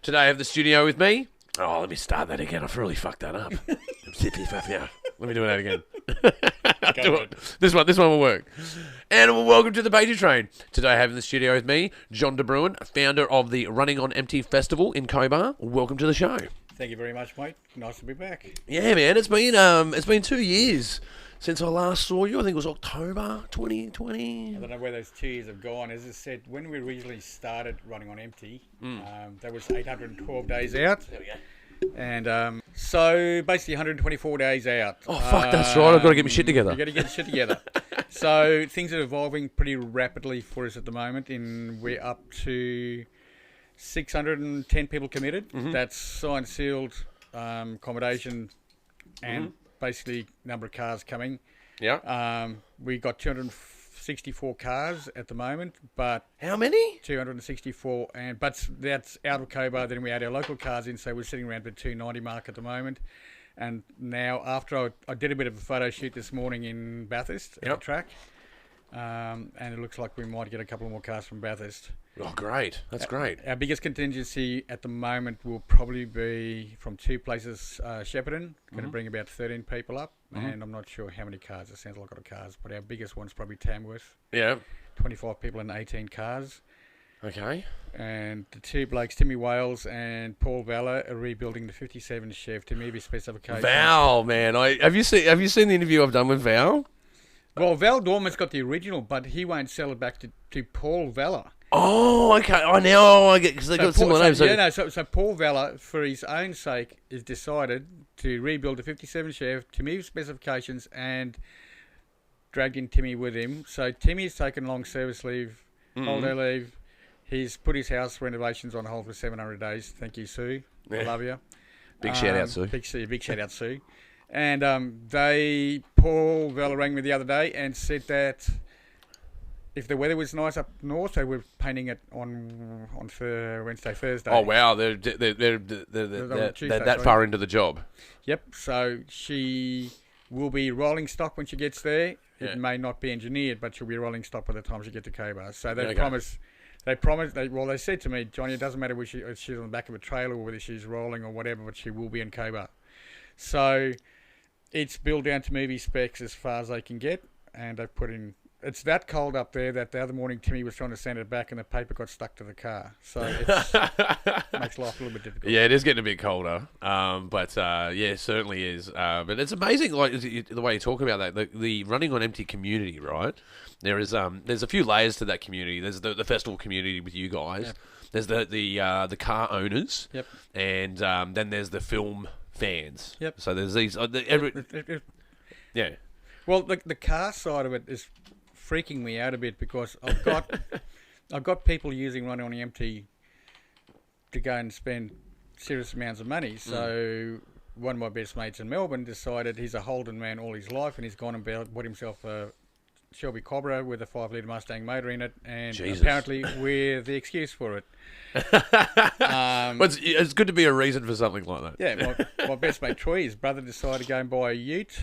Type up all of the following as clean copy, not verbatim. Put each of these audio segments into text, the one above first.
Today I have the studio with me. Oh, let me start that again. I've really fucked that up. Yeah. Let me do that again. This one will work. And welcome to the Pagey Train. Today I have in the studio with me John de Bruin, founder of the Running on Empty Festival in Cobar. Welcome to the show. Thank you very much, mate. Nice to be back. Yeah, man. It's been 2 years since I last saw you. I think it was October 2020. I don't know where those 2 years have gone. As I said, when we originally started Running on Empty, that was 812 days out. There we go. And so basically 124 days out. Oh, fuck, that's right. I've got to get my shit together. You've got to get your shit together. So things are evolving pretty rapidly for us at the moment. We're up to 610 people committed. Mm-hmm. That's signed, sealed, accommodation, and basically number of cars coming. Yeah. We got 264 cars at the moment, but how many? 264, but that's out of Cobar. Then we add our local cars in, so we're sitting around the 290 mark at the moment. And now, after I did a bit of a photo shoot this morning in Bathurst at the track, and it looks like we might get a couple more cars from Bathurst. Oh, great. That's great. Our biggest contingency at the moment will probably be from two places, Shepparton, going to bring about 13 people up, and I'm not sure how many cars. It sounds like a lot of cars, but our biggest one's probably Tamworth. Yeah. 25 people and 18 cars. Okay. And the two blokes, Timmy Wales and Paul Valla, are rebuilding the 57 Chev to meet specifications. Val, man. Have you seen the interview I've done with Val? Well, Val Dorman's got the original, but he won't sell it back to Paul Valla. Oh, okay. I get, because they got similar names. So Paul Valla, for his own sake, has decided to rebuild the 57 Chev to meet specifications and dragged in Timmy with him. So Timmy's taken long service leave, holiday leave. He's put his house renovations on hold for 700 days. Thank you, Sue. Yeah. I love you. Big shout out, Sue. Big shout out, Sue. And Paul Valla rang me the other day and said that if the weather was nice up north, they were painting it on Wednesday, Thursday. Oh wow, they're that far into the job. Yep. So she will be rolling stock when she gets there. Yeah. It may not be engineered, but she'll be rolling stock by the time she gets to Cobar. So they They said to me, Johnny, it doesn't matter whether she's on the back of a trailer or whether she's rolling or whatever, but she will be in Cobar. So it's built down to movie specs as far as they can get, and they've put in. It's that cold up there that the other morning Timmy was trying to send it back and the paper got stuck to the car. So it makes life a little bit difficult. Yeah, it is getting a bit colder. It certainly is. But it's amazing, like the way you talk about that, the running on empty community, right? There's a few layers to that community. There's the festival community with you guys. Yep. There's the car owners. Yep. And then there's the film fans. Yep. So there's these. Yeah. Well, the car side of it is freaking me out a bit because I've got people using Running on Empty to go and spend serious amounts of money. So one of my best mates in Melbourne decided he's a Holden man all his life, and he's gone and bought himself a Shelby Cobra with a 5-litre Mustang motor in it, and apparently we're the excuse for it. But it's good to be a reason for something like that. Yeah, my best mate Troy, his brother decided to go and buy a ute,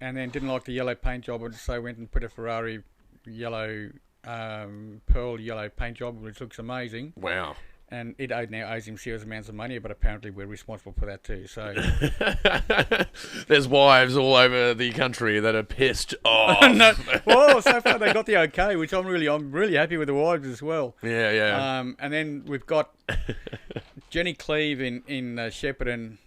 and then didn't like the yellow paint job, and so went and put a Ferrari yellow, pearl yellow paint job, which looks amazing. Wow. And it now owes him serious amounts of money, but apparently we're responsible for that too. So there's wives all over the country that are pissed off. No. Well, so far they got the okay, which I'm really happy with the wives as well. Yeah. And then we've got Jenny Cleve in Shepparton.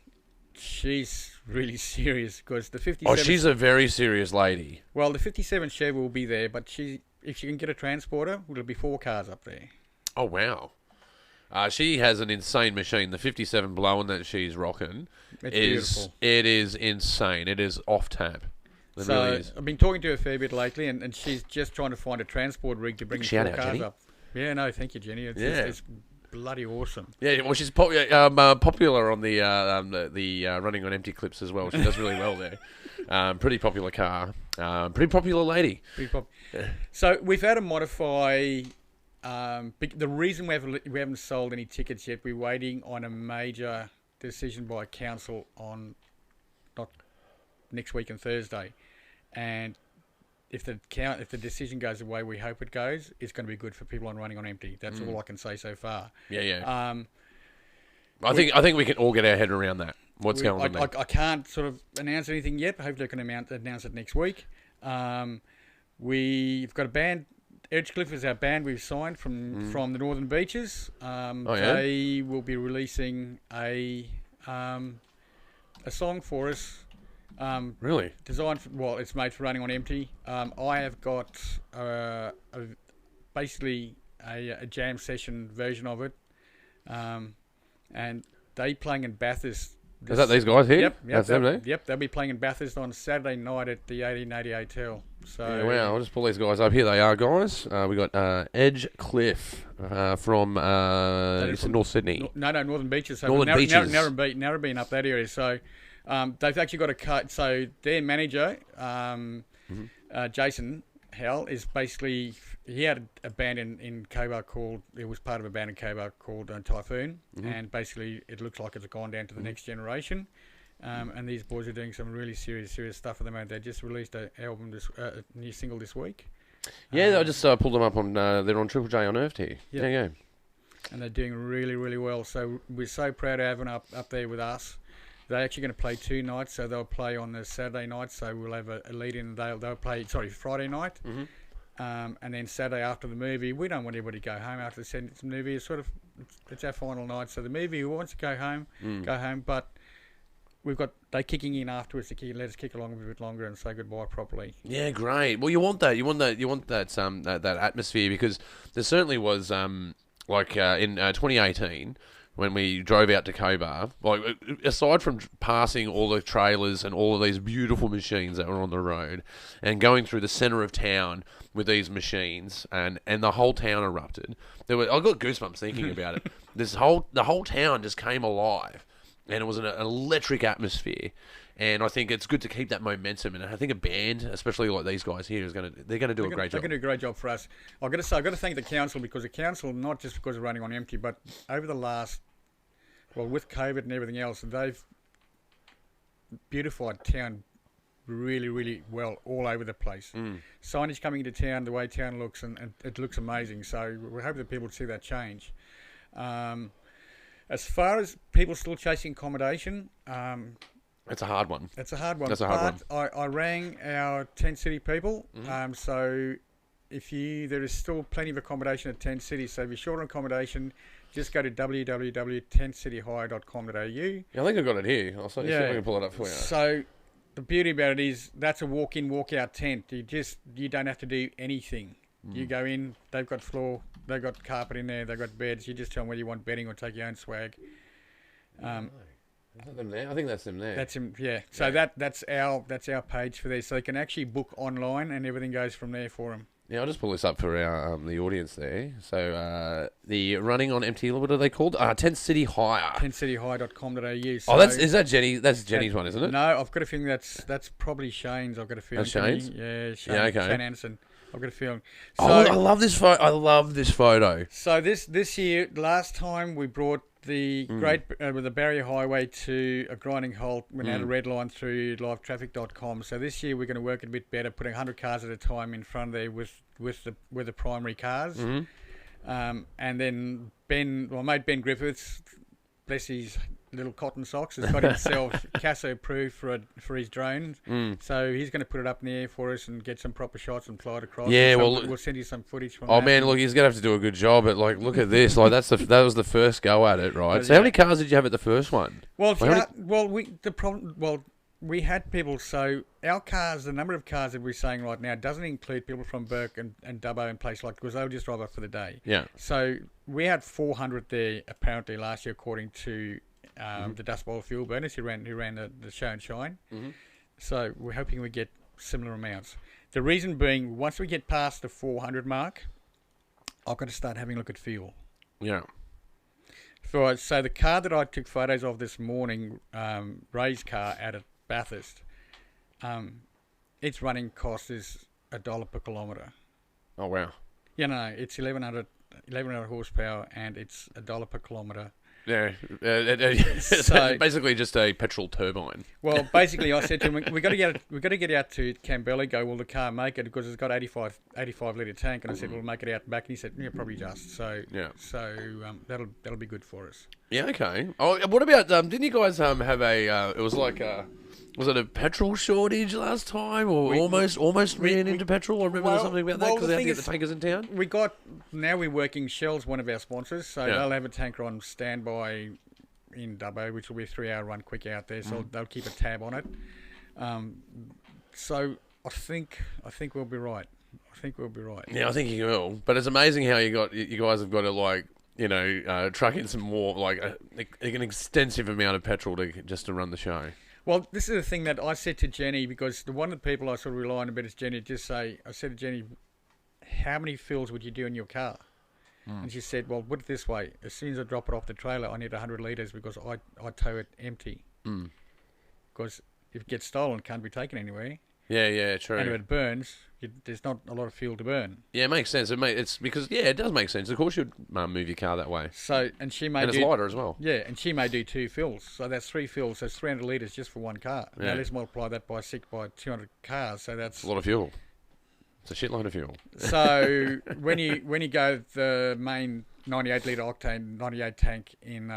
She's really serious because the 57. Oh, she's a very serious lady. Well, the 57 Chevy will be there, but if she can get a transporter, it'll be 4 cars up there. Oh wow. She has an insane machine. The 57 blowing that she's rocking beautiful. It is insane. It is off tap. It really is. I've been talking to her a fair bit lately, and she's just trying to find a transport rig to bring 4 cars Jenny. up. Yeah, no, thank you, Jenny. It's bloody awesome. Yeah, well, she's popular on the Running on Empty clips as well. She does really well there. Pretty popular car. Pretty popular lady. So we've had to modify. The reason we haven't sold any tickets yet, we're waiting on a major decision by council on not next week and Thursday, and if the decision goes the way we hope it goes, it's going to be good for people on Running on Empty. That's all I can say so far. Yeah. I think we can all get our head around that. What's going on there? I can't sort of announce anything yet. Hopefully I can announce it next week. We've got a band. Edgecliff is our band we've signed from the Northern Beaches. They will be releasing a song for us. Really? Designed for, it's made for running on empty. I have got basically a jam session version of it, and they playing in Bathurst. Is that these guys here? Yep. That's them there? Yep, they'll be playing in Bathurst on Saturday night at the 1880 Hotel. So yeah, wow, I'll just pull these guys up. Here they are, guys. We got Edgecliff from North Sydney. No, Northern Beaches. So Northern Beaches. Narrabeen up that area. So they've actually got a cut. So their manager, Jason Hell, is basically, he had a band in Cobar called, it was part of a band in Cobar called Typhoon, and basically it looks like it's gone down to the next generation. And these boys are doing some really serious stuff at the moment. They just released a new single this week. Yeah, I just pulled them up on. They're on Triple J Unearthed here. Yep. There you go. And they're doing really, really well. So we're so proud to have them up there with us. They're actually going to play 2 nights. So they'll play on the Saturday night. So we'll have a lead in. They'll play Friday night, and then Saturday after the movie. We don't want everybody to go home after the movie. It's it's our final night. So the movie who wants to go home, go home, but they kicking in afterwards to let us kick along a bit longer and say goodbye properly. Yeah, great. Well, you want that. You want that atmosphere, because there certainly was in 2018 when we drove out to Cobar. Like, aside from passing all the trailers and all of these beautiful machines that were on the road, and going through the centre of town with these machines, and the whole town erupted. I got goosebumps thinking about it. The whole town just came alive. And it was an electric atmosphere, and I think it's good to keep that momentum. And I think a band, especially like these guys here, they're going to do a great job. They're going to do a great job for us. I've got to thank the council, because the council, not just because of running on empty, but over the last, with COVID and everything else, they've beautified town really, really well all over the place. Signage coming into town, the way town looks, and it looks amazing. So we hope that people see that change. As far as people still chasing accommodation, it's a hard one. I rang our Tent City people. So there is still plenty of accommodation at Tent City. So if you're short on accommodation, just go to www.tentcityhire.com.au. Yeah, I think I got it here. I'll see if I can pull it up for you. So the beauty about it is that's a walk-in, walk-out tent. You don't have to do anything. You go in, they've got they've got carpet in there, they've got beds. You just tell them whether you want bedding or take your own swag. Is that them there? I think that's them there. That's him, yeah. So that's our page for there. So they can actually book online, and everything goes from there for them. Yeah, I'll just pull this up for our the audience there. So the running on empty, what are they called? Tent City Hire. Tentcityhire.com.au. So is that Jenny? That's Jenny's one, isn't it? No, I've got a feeling that's probably Shane's. I've got a feeling. That's Shane's? Yeah, Shane. Yeah, okay. Shane Anderson. I've got a feeling. So, I love this photo. So this year, last time we brought the with the Barrier Highway to a grinding halt. We had a red line through livetraffic.com. So this year we're going to work it a bit better, putting 100 cars at a time in front there with the primary cars. And then mate Ben Griffiths, bless his little cotton socks, has got himself CASO approved for his drone. So he's going to put it up in the air for us and get some proper shots and fly it across. Yeah, we'll send you some footage from that. Oh man, look, he's going to have to do a good job at, like, look at this. Like, that was the first go at it, right? So how many cars did you have at the first one? We had people, so our cars, the number of cars that we're saying right now doesn't include people from Burke and Dubbo and places like, because they would just drive up for the day. Yeah. So we had 400 there apparently last year, according to the Dust Bowl fuel burners who ran the show and shine. So we're hoping we get similar amounts. The reason being, once we get past the 400 mark, I've got to start having a look at fuel. Yeah. So the car that I took photos of this morning, Ray's car out at Bathurst, its running cost is $1 per kilometre. Oh wow! It's 1100 horsepower, and it's $1 per kilometre. Yeah. So- Basically just a petrol turbine. Well, basically, I said to him, we got to get out to Campbell. Go, will the car make it? Because it's got 85 litre tank. And I said, we'll make it out and back. And he said, yeah, probably just. So that'll be good for us. Yeah, okay. Oh, what about, didn't you guys have it was like was it a petrol shortage last time, or almost ran into petrol? I remember something about that because they had to get the tankers in town. Now we're working, Shell's one of our sponsors, so Yeah. they'll have a tanker on standby in Dubbo, which will be a 3-hour run quick out there, so they'll keep a tab on it. So I think we'll be right. Yeah, I think you will. But it's amazing how you guys have got to, like, you know, truck in some more, like an extensive amount of petrol just to run the show. Well, this is the thing that I said to Jenny, because one of the people I sort of rely on a bit is Jenny. I said to Jenny, how many fills would you do in your car? And she said, well, put it this way. As soon as I drop it off the trailer, I need 100 litres because I tow it empty. Because if it gets stolen, it can't be taken anywhere. Yeah, true. And if it burns, there's not a lot of fuel to burn. Yeah, it makes sense. It's because, it does make sense. Of course you'd move your car that way. So, and it's lighter as well. Yeah, and she may do 2 fills. So that's 3 fills. So it's 300 litres just for one car. Yeah. Now let's multiply that by 200 cars. So that's a lot of fuel. It's a shitload of fuel. So when you go the main 98 litre octane 98 tank in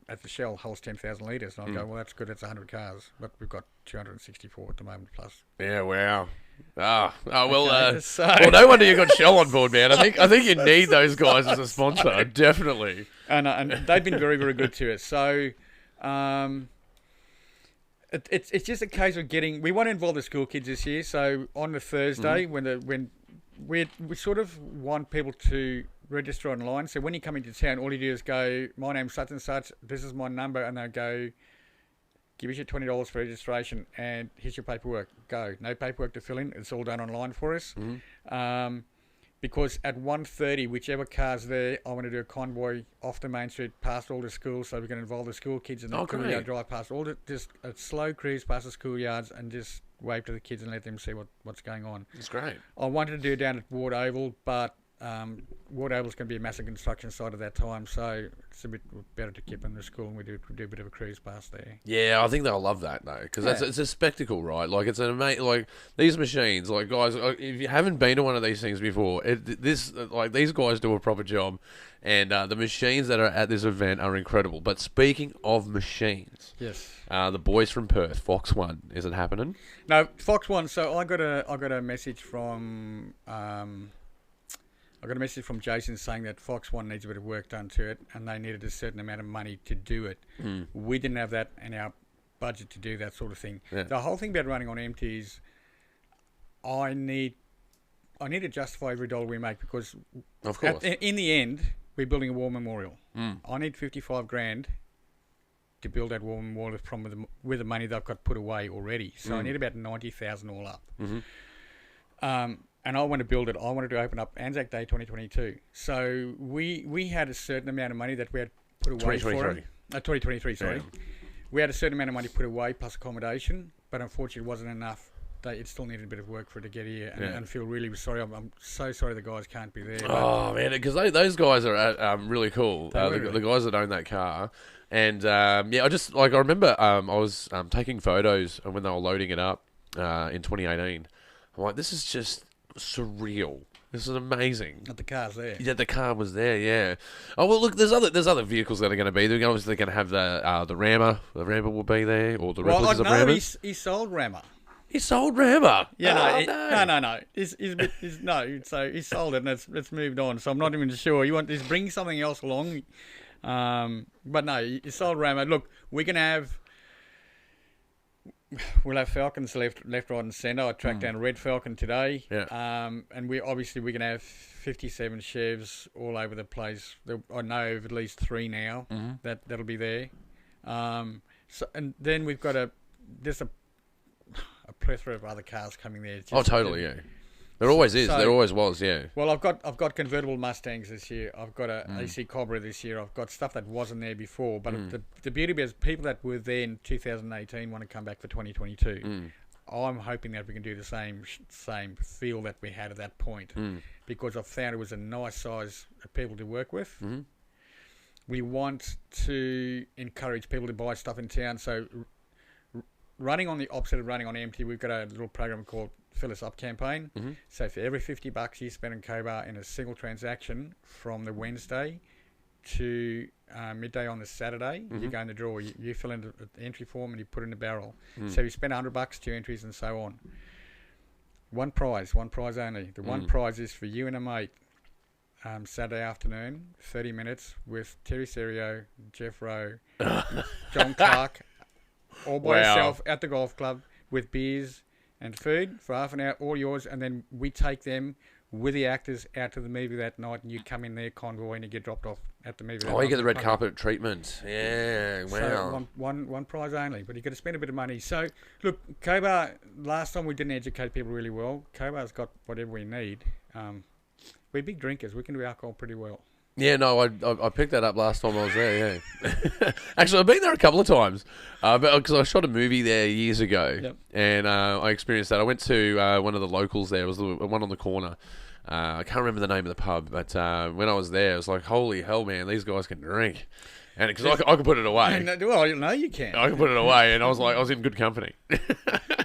at the Shell holds 10,000 litres, and I go, well, that's good. That's 100 cars, but we've got 264 at the moment plus. Yeah, wow. Well, Okay, no wonder you got Shell on board, man. I think you need those guys as a sponsor, definitely. And they've been very, very good to us. So it's just a case of we want to involve the school kids this year. So on the Thursday, when we sort of want people to register online. So when you come into town, all you do is go, my name's such and such, this is my number, and they'll go, give us your $20 for registration, and here's your paperwork. Go. No paperwork to fill in. It's all done online for us. Because at 1:30, whichever car's there, I want to do a convoy off the main street past all the schools, so we can involve the school kids and drive past all just a slow cruise past the schoolyards and just wave to the kids and let them see what's going on. That's great. I wanted to do it down at Ward Oval, but Ward Oval's going to be a massive construction site at that time, so it's a bit better to keep in the school, and we do a bit of a cruise past there. Yeah, I think they'll love that though, because it's a spectacle, right? Like it's an amazing, like these machines, like guys, if you haven't been to one of these things before, these guys do a proper job, and the machines that are at this event are incredible. But speaking of machines, yes, the boys from Perth, Fox One, is it happening? No, Fox One. So I got a message from. I got a message from Jason saying that Fox One needs a bit of work done to it, and they needed a certain amount of money to do it. We didn't have that in our budget to do that sort of thing. Yeah. The whole thing about running on empty is I need to justify every dollar we make, because of course, in the end, we're building a war memorial. I need 55 grand to build that war memorial with the money that I've got put away already. So I need about 90,000 all up. And I want to build it. I wanted to open up Anzac Day 2022. So we had a certain amount of money that we had put away for it. 2023, sorry. Yeah. We had a certain amount of money put away plus accommodation, but unfortunately it wasn't enough. It still needed a bit of work for it to get here, and feel really sorry. I'm so sorry the guys can't be there. Oh, man, because those guys are really cool. The guys that own that car. And, I remember I was taking photos when they were loading it up in 2018. I'm like, this is just surreal. This is amazing. That the car's there. Yeah, the car was there. Yeah. Oh well, look. There's other vehicles that are going to be. They're obviously going to have the Rammer. The Rammer will be there, or the replicas of Rammer. He sold Rammer. He sold Rammer. Yeah, no. So he sold it, and it's moved on. So I'm not even sure. He's bringing something else along. But no, he sold Rammer. Look, we'll have Falcons left, right, and centre. I tracked down a red Falcon today. Yeah. And we're going to have 57 Chevs all over the place. I know of at least 3 now that'll be there. So, and then we've got a plethora of other cars coming there. Totally, yeah. There always is. There always was, yeah. Well, I've got convertible Mustangs this year. I've got a AC Cobra this year. I've got stuff that wasn't there before. But the beauty is people that were there in 2018 want to come back for 2022. I'm hoping that we can do the same feel that we had at that point, because I found it was a nice size of people to work with. we want to encourage people to buy stuff in town. So running on the opposite of running on empty, we've got a little program called Fill Us Up campaign. Mm-hmm. So for every $50 you spend in Cobar in a single transaction from the Wednesday to midday on the Saturday, you go in the draw. You fill in the entry form and you put it in the barrel. So you spend $100, 2 entries and so on. One prize only. The one prize is for you and a mate. Saturday afternoon, 30 minutes with Terry Serio, Jeff Rowe, John Clark, all by yourself at the golf club with beers and food for half an hour, all yours, and then we take them with the actors out to the movie that night, and you come in their convoy and you get dropped off at the movie. You get the red carpet treatment. Yeah, wow. So one prize only, but you've got to spend a bit of money. So, look, Cobar, last time we didn't educate people really well. Cobar's got whatever we need. We're big drinkers. We can do alcohol pretty well. Yeah, no, I picked that up last time I was there, yeah. Actually, I've been there a couple of times because I shot a movie there years ago, and I experienced that. I went to one of the locals there. It was the one on the corner. I can't remember the name of the pub, but when I was there, it was like, holy hell, man, these guys can drink. And because I could put it away. Well, no, you can. I could put it away, and I was in good company.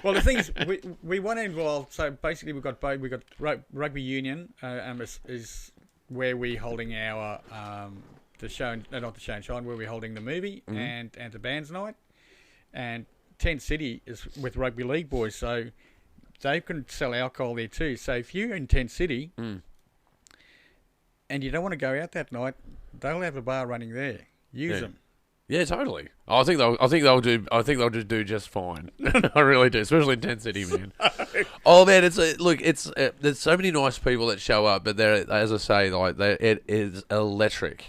Well, the thing is, we want to involve. So basically, we've got rugby union, is where we're holding our the show, not the show and shine, where we're holding the movie and the bands night, and Tent City is with rugby league boys, so they can sell alcohol there too. So if you're in Tent City and you don't want to go out that night, they'll have a bar running there. Use them. Yeah, totally. I think they'll do just fine. I really do, especially in Tent City, man. Oh man, there's so many nice people that show up, but they're, as I say, it is electric.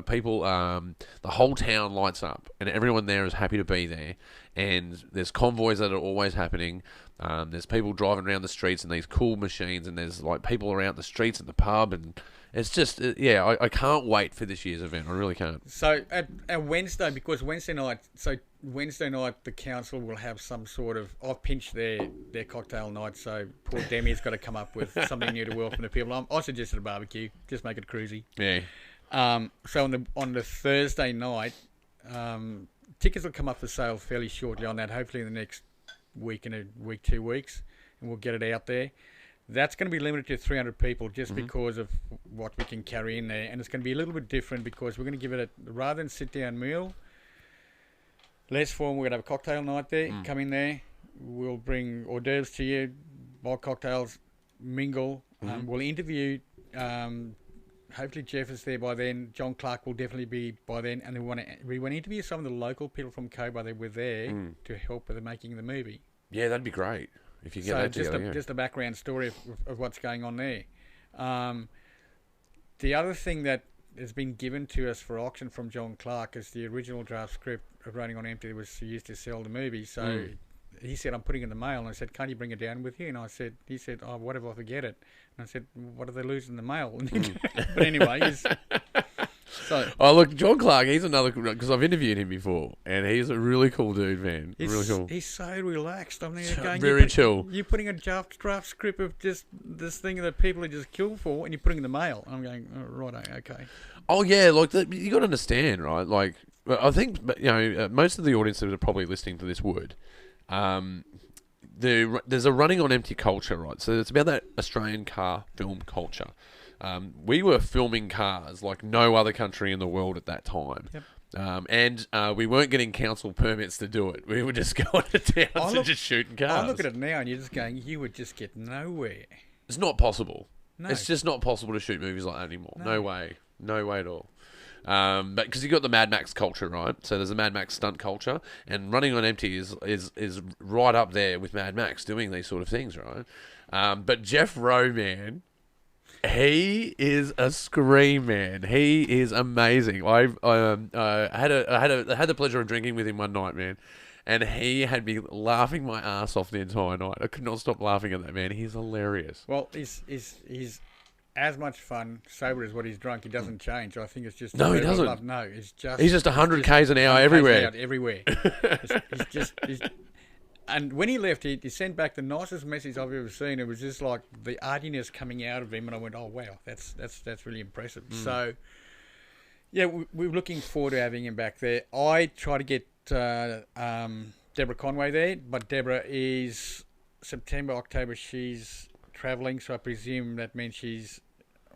People, the whole town lights up, and everyone there is happy to be there. And there's convoys that are always happening. There's people driving around the streets in these cool machines, and there's like people around the streets in the pub, and it's just I can't wait for this year's event. I really can't. So at Wednesday, because Wednesday night the council will have some sort of, I've pinched their cocktail night, so poor Demi's got to come up with something new to welcome the people. I suggested a barbecue, just make it cruisy. Yeah. So on the Thursday night, tickets will come up for sale fairly shortly on that, hopefully in the next week, 2 weeks, and we'll get it out there. That's going to be limited to 300 people just because of what we can carry in there. And it's going to be a little bit different because we're going to give it rather than sit-down meal, less formal. We're going to have a cocktail night there. Come in there. We'll bring hors d'oeuvres to you, buy cocktails, mingle. We'll interview. Hopefully Jeff is there by then. John Clark will definitely be by then. And we want to interview some of the local people from Cobar that were there to help with the making of the movie. Yeah, that'd be great. If you get that together, just a background story of what's going on there. The other thing that has been given to us for auction from John Clark is the original draft script of Running on Empty was used to sell the movie. So he said, I'm putting it in the mail. And I said, can't you bring it down with you? And he said, oh, what if I forget it? And I said, what if they lose in the mail? But anyway, look, John Clark, he's another, because I've interviewed him before, and he's a really cool dude, man. Really cool. He's so relaxed. I mean, very chill. You're putting a draft script of just this thing that people are just killed for, and you're putting it in the mail. I'm going, oh, right, okay. Oh yeah, like you got to understand, right? Like, I think most of the audience that are probably listening to this would. There's a running on empty culture, right? So it's about that Australian car film culture. We were filming cars like no other country in the world at that time. Yep. And we weren't getting council permits to do it. We were just going to towns and just shooting cars. I look at it now and you're just going, you would just get nowhere. It's not possible. No. It's just not possible to shoot movies like that anymore. No way. No way at all. But because you've got the Mad Max culture, right? So there's a Mad Max stunt culture, and Running on Empty is right up there with Mad Max doing these sort of things, right? But Jeff Rowe, man, he is a scream, man. He is amazing. I had the pleasure of drinking with him one night, man, and he had me laughing my ass off the entire night. I could not stop laughing at that man. He's hilarious. Well, he's as much fun sober as what he's drunk. He doesn't change. I think it's just no, he doesn't. No, he's just 100 k's an hour everywhere. And when he left, he sent back the nicest message I've ever seen. It was just like the artiness coming out of him, and I went, "Oh wow, that's really impressive." So, Yeah, we're looking forward to having him back there. I try to get Deborah Conway there, but Deborah is September, October. She's travelling, so I presume that means she's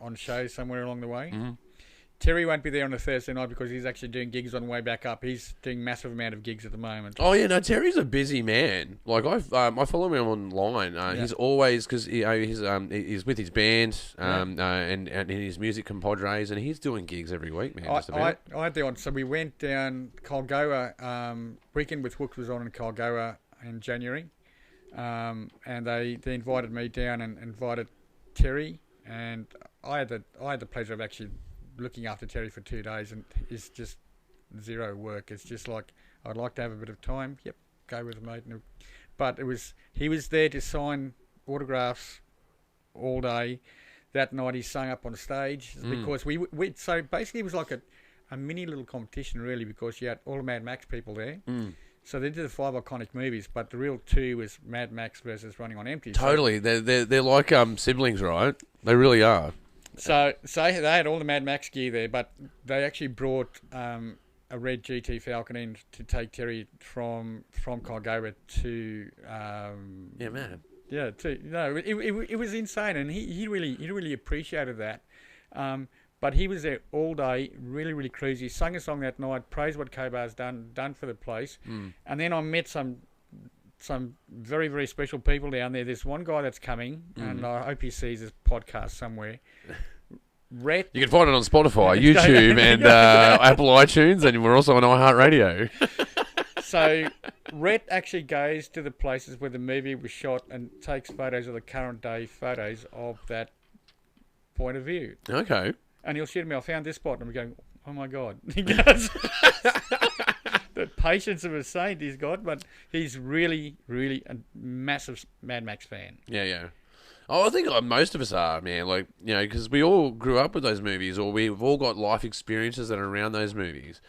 on shows somewhere along the way. Mm-hmm. Terry won't be there on a Thursday night because he's actually doing gigs on the way back up. He's doing massive amount of gigs at the moment. Oh yeah, no, Terry's a busy man. Like I follow him online. He's always because he's with his band and his music compadres, and he's doing gigs every week, man. I had the on. So we went down Colgoa. Weekend with Hooks was on in Colgoa in January, and they invited me down and invited Terry, and I had the pleasure of actually looking after Terry for 2 days, and it's just zero work. It's just like, I'd like to have a bit of time. Yep, go with a mate. But he was there to sign autographs all day. That night he sung up on stage because so basically it was like a mini little competition really, because you had all the Mad Max people there. So they did the 5 iconic movies, but the real 2 was Mad Max versus Running on Empty. Totally, so, they're like siblings, right? They really are. So they had all the Mad Max gear there, but they actually brought a red GT Falcon in to take Terry from Colgoa to it was insane, and he really appreciated that. But he was there all day, really, really cruisy. He sung a song that night, praised what Cobar's done for the place, and then I met some very, very special people down there. There's one guy that's coming, and I hope he sees this podcast somewhere. Rhett. You can find it on Spotify, YouTube, and Apple iTunes, and we're also on iHeartRadio. So Rhett actually goes to the places where the movie was shot and takes photos of the current day photos of that point of view. Okay. And he'll shoot me, I found this spot, and I'm going, oh my God. He goes... The patience of a saint he's got, but he's really, really a massive Mad Max fan. Yeah. Oh, I think most of us are, man. Like, you know, because we all grew up with those movies, or we've all got life experiences that are around those movies.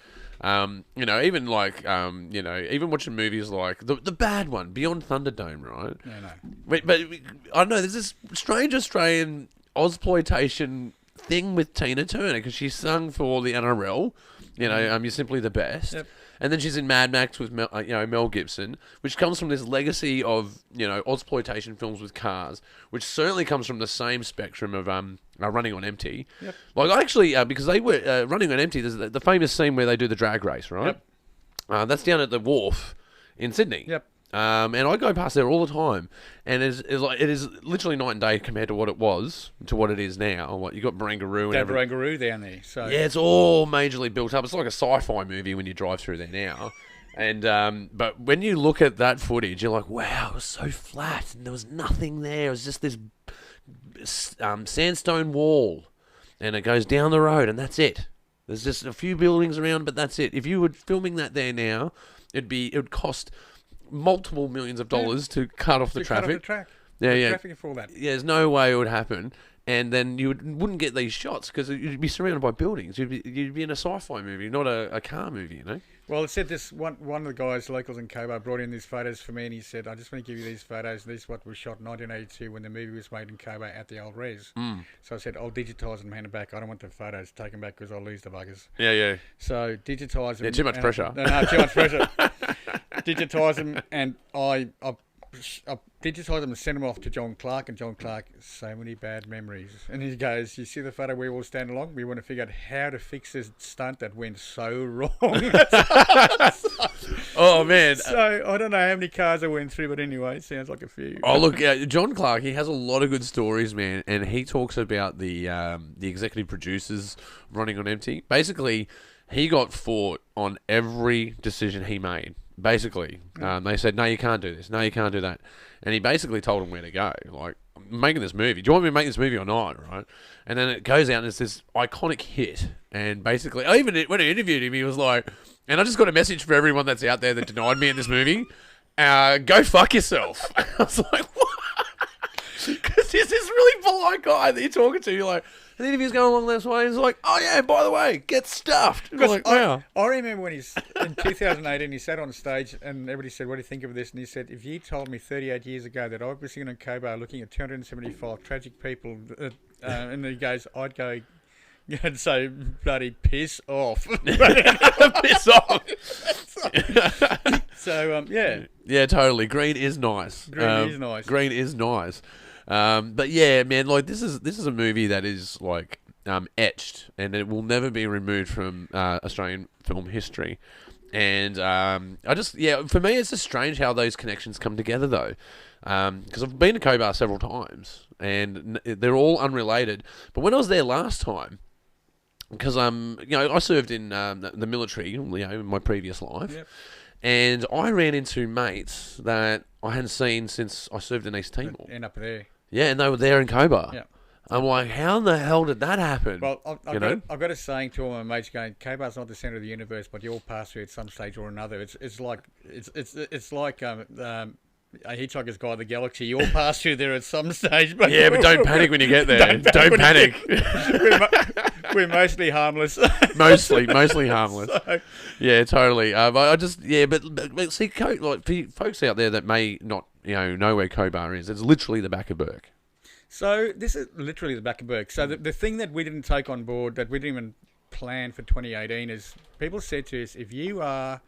You know, even like, even watching movies like the bad one, Beyond Thunderdome, right? No. But I don't know. There's this strange Australian Ozploitation thing with Tina Turner because she sung for the NRL. You know, You're Simply the Best. Yep. And then she's in Mad Max with Mel Gibson, which comes from this legacy of Ozploitation films with cars, which certainly comes from the same spectrum of Running on Empty. Yep. Like actually, because they were Running on Empty, there's the famous scene where they do the drag race, right? Yep. That's down at the wharf in Sydney. Yep. And I go past there all the time, and it is literally night and day compared to what it was to what it is now. Like you got Barangaroo and Barangaroo down there. So yeah, it's all majorly built up. It's like a sci-fi movie when you drive through there now. And but when you look at that footage, you're like, wow, it was so flat, and there was nothing there. It was just this sandstone wall, and it goes down the road, and that's it. There's just a few buildings around, but that's it. If you were filming that there now, it would cost multiple millions of dollars to cut off the traffic. Traffic for all that. Yeah, there's no way it would happen. And then you wouldn't get these shots because you'd be surrounded by buildings. You'd be in a sci-fi movie, not a car movie, you know? Well, it said this one of the guys, locals in Cobar, brought in these photos for me, and he said, I just want to give you these photos. This is what was shot in 1982 when the movie was made in Cobar at the old res. So I said, I'll digitise them and hand them back. I don't want the photos taken back because I'll lose the buggers. Yeah. So digitise them. Yeah, too much pressure. No, too much pressure. Digitise them, and I digitise them and send them off to John Clark, and John Clark, so many bad memories. And he goes, you see the photo we all stand along? We want to figure out how to fix this stunt that went so wrong. Oh, man. So I don't know how many cars I went through, but anyway, it sounds like a few. Oh, look, John Clark, he has a lot of good stories, man, and he talks about the executive producers Running on Empty. Basically, he got fought on every decision he made. Basically, they said, no, you can't do this. No, you can't do that. And he basically told them where to go. Like, I'm making this movie. Do you want me to make this movie or not? Right? And then it goes out and it's this iconic hit. And basically, even when I interviewed him, he was like, and I just got a message for everyone that's out there that denied me in this movie. Go fuck yourself. I was like, what? Because he's this really polite guy that you're talking to. You're like, and the interview's going along this way. He's like, oh yeah, by the way, get stuffed. Like, wow. I remember when in 2018, he sat on stage and everybody said, what do you think of this? And he said, if you told me 38 years ago that I was sitting on Cobar looking at 275 tragic people, and he goes, I'd go And so bloody piss off. Piss off. So yeah. Yeah, totally. Green is nice. Green is nice. But yeah, man, like this is a movie that is like etched, and it will never be removed from Australian film history. And for me, it's just strange how those connections come together, though. Because I've been to Cobar several times, and they're all unrelated. But when I was there last time, because I served in the military, in my previous life. Yep. And I ran into mates that I hadn't seen since I served in East Timor. End up there. Yeah, and they were there in Cobar. Yeah. I'm like, how the hell did that happen? Well, I've got a saying to all my mates going, Cobar's not the centre of the universe, but you all pass through at some stage or another. It's like a Hitchhiker's Guide to the Galaxy. You all pass through there at some stage. But yeah, but don't panic when you get there. Don't panic. We're mostly harmless. mostly harmless. So, yeah, totally. But see, like for folks out there that may not know where Cobar is, it's literally the back of Bourke. So this is literally the back of Bourke. So the thing that we didn't take on board, that we didn't even plan for 2018, is people said to us, if you are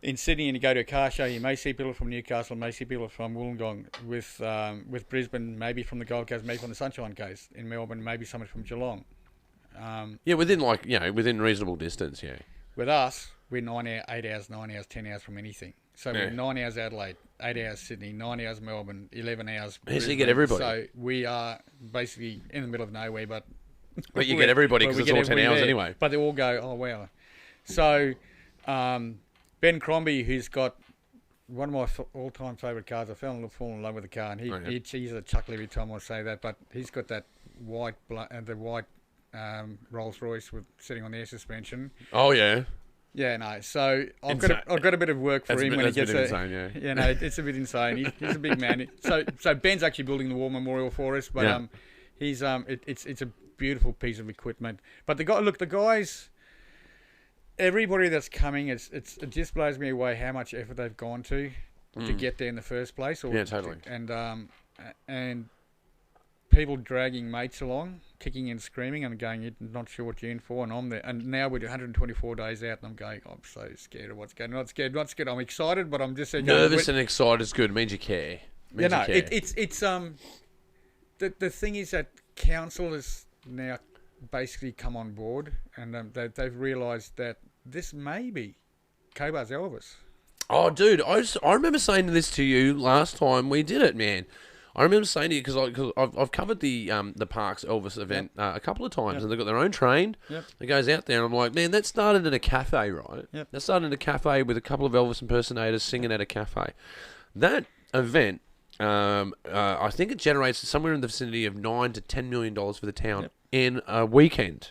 in Sydney and you go to a car show, you may see people from Newcastle, may see people from Wollongong, with Brisbane, maybe from the Gold Coast, maybe from the Sunshine Coast. In Melbourne, maybe someone from Geelong. Within reasonable distance, yeah. With us, we're 8 hours, 9 hours, 10 hours from anything. So we're 9 hours Adelaide, 8 hours Sydney, 9 hours Melbourne, 11 hours Brisbane. So you get everybody. So we are basically in the middle of nowhere, but you get everybody because it's all 10 hours anyway. But they all go, oh, wow. So Ben Crombie, who's got one of my all-time favourite cars, I fell in love with the car, and he's a chuckle every time I say that, but he's got that white Rolls Royce with sitting on the air suspension. Oh yeah. Yeah, no. So I've got a bit of work for him when he gets insane, yeah. Yeah, no, it's a bit insane. He's a big man. So Ben's actually building the War Memorial for us, but he's it's a beautiful piece of equipment. But the guys, everybody that's coming, it just blows me away how much effort they've gone to get there in the first place. Yeah, totally. And people dragging mates along, kicking and screaming, and going, "You're not sure what you're in for," and I'm there. And now we're 124 days out, and I'm going, I'm so scared of what's going on. Not scared. I'm excited, but I'm just nervous and excited is good. It means you care. It's the thing is that council has now basically come on board, and they've realised that this may be Cobar's Elvis. Oh, dude, I remember saying this to you last time we did it, man. I remember saying to you because I've covered the Parks Elvis event a couple of times, and they've got their own train that goes out there. And I'm like, man, that started at a cafe, right? Yep. That started at a cafe with a couple of Elvis impersonators singing at a cafe. That event, I think it generates somewhere in the vicinity of $9 to $10 million for the town in a weekend.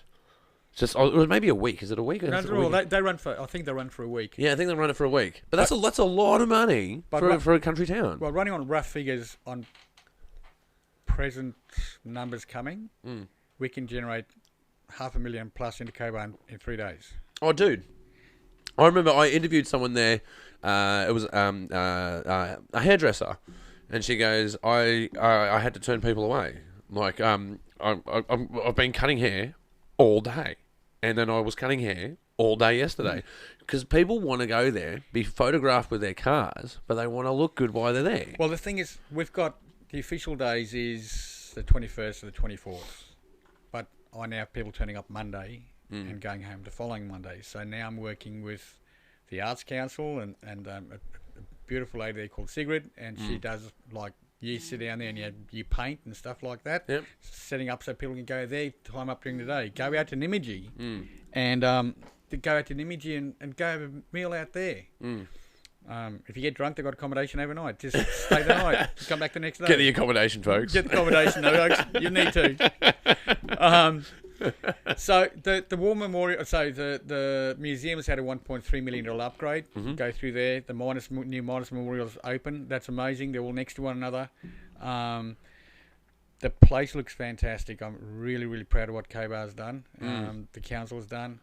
Just it was maybe a week. Is it a week? No, they run for. I think they run for a week. Yeah, I think they run it for a week. But that's a lot of money for a country town. Well, running on rough figures on present numbers coming, we can generate $500,000 plus into Cobar in 3 days. Oh, dude! I remember I interviewed someone there. It was a hairdresser, and she goes, "I had to turn people away. Like I've been cutting hair all day, and then I was cutting hair all day yesterday because people want to go there, be photographed with their cars, but they want to look good while they're there." Well, the thing is, we've got the official days is the 21st to the 24th, but I now have people turning up Monday and going home the following Monday. So now I'm working with the Arts Council and a beautiful lady there called Sigrid, and she does like you sit down there and you paint and stuff like that. Yep. Setting up so people can go there time up during the day. Go out to Nymagee and go out to Nymagee and go have a meal out there. If you get drunk, they've got accommodation overnight. Just stay the night. Come back the next day. Get the accommodation, folks. Get the accommodation, folks. You need to. So the War Memorial. So the museum has had a $1.3 million upgrade. Go through there. The new Miners Memorial's open. That's amazing. They're all next to one another. The place looks fantastic. I'm really, really proud of what Cobar's done. The council's done.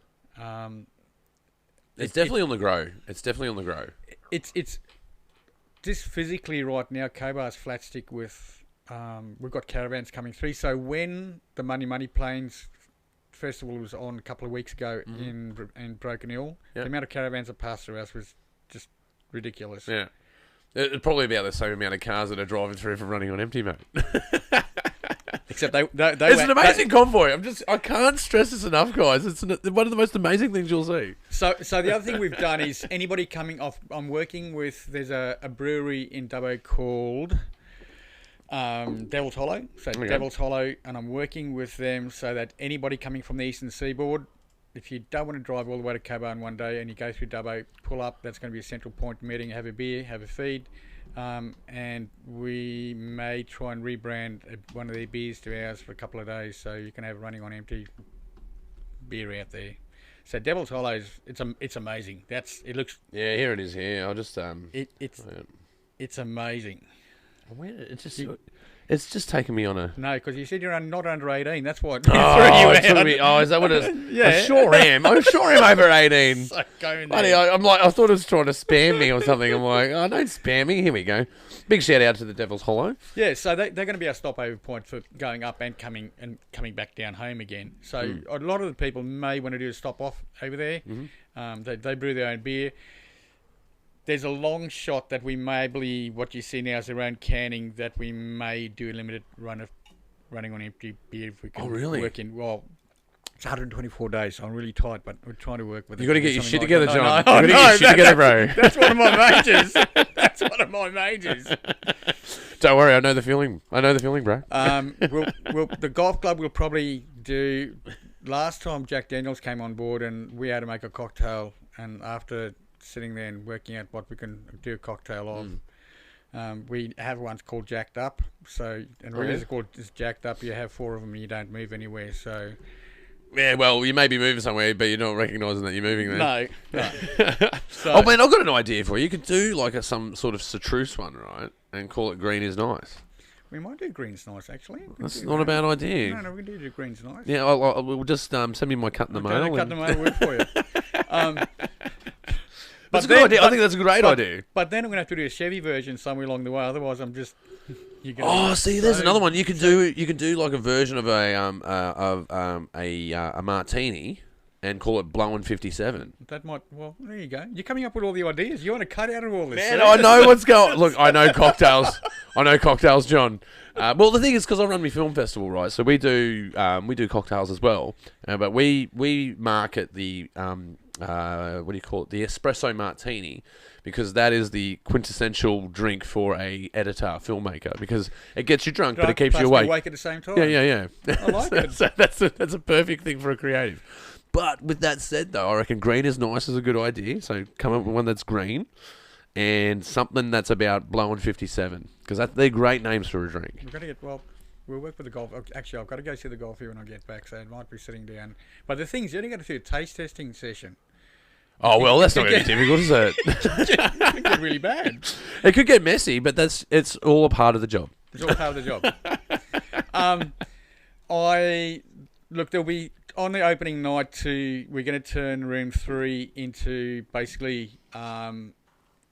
It's definitely on the grow. It's definitely on the grow. It's just physically right now. Cobar's flat stick with. We've got caravans coming through. So when the money planes festival was on a couple of weeks ago in Broken Hill. Yep. The amount of caravans that passed through us was just ridiculous. Yeah. It's probably about the same amount of cars that are driving through for running on empty, mate. Except they it's an amazing convoy. I can't stress this enough, guys. It's one of the most amazing things you'll see. So the other thing we've done is anybody coming off. I'm working with. There's a brewery in Dubbo called Devil's Hollow. So Devil's Hollow, and I'm working with them so that anybody coming from the Eastern Seaboard, if you don't want to drive all the way to Cobar in one day and you go through Dubbo, pull up. That's going to be a central point meeting. Have a beer, have a feed. And we may try and rebrand one of their beers to ours for a couple of days, so you can have running on empty beer out there. So Devil's Hollow it's amazing. It looks. Yeah, here it is. Here, I'll just it's amazing. It's just taken me on a... No, because you said you're not under 18. That's what threw you out. Is that what it is? Yeah. I sure am over 18. So going Buddy, there. I thought it was trying to spam me or something. I'm like, oh, don't spam me. Here we go. Big shout out to the Devil's Hollow. Yeah, so they're going to be our stopover point for going up and coming back down home again. So a lot of the people may want to do a stop off over there. They brew their own beer. There's a long shot that we may believe what you see now is their own canning, that we may do a limited run of running on empty beer if we can work in. Well, it's 124 days, so I'm really tight, but we're trying to work with it. You got to get your shit together, John. You got to get your shit together, bro. That's one of my majors. That's one of my majors. Don't worry, I know the feeling, bro. The golf club will probably do. Last time Jack Daniels came on board and we had to make a cocktail, and after sitting there and working out what we can do a cocktail of. We have ones called Jacked Up. So, and the reason it's called Jacked Up, you have 4 of them and you don't move anywhere. So, yeah, well, you may be moving somewhere, but you're not recognising that you're moving there. No. So, oh man, I've got an idea for you. You could do like some sort of chartreuse one, right? And call it Green is Nice. We might do Green's Nice, actually. That's not a bad idea. No, we can do Green's Nice. Yeah, we'll just send me my cut in the mail. I'll cut the mail work for you. That's a good idea. I think that's a great idea. But then I'm going to have to do a Chevy version somewhere along the way. Otherwise, I'm just. There's another one. You can do like a version of a martini, and call it Blowin' 57. That might. Well, there you go. You're coming up with all the ideas. You want to cut out of all this? Man, I know what's going. Look, I know cocktails. John. Well, the thing is, because I run my film festival, right? So we do cocktails as well, but we market the what do you call it? The espresso martini, because that is the quintessential drink for a editor, filmmaker, because it gets you drunk but it keeps you awake. At the same time. Yeah. I like it. So that's a perfect thing for a creative. But with that said, though, I reckon Green is Nice is a good idea. So come up with one that's green and something that's about Blowin' 57, because they're great names for a drink. We've got to get We'll work with the golf. Actually, I've got to go see the golf here when I get back, so it might be sitting down. But the thing is, you only got to do a taste testing session. Oh, well, that's not going to be difficult, is it? It could get really bad. It could get messy, but it's all a part of the job. It's all part of the job. There'll be, on the opening night, we're going to turn room 3 into basically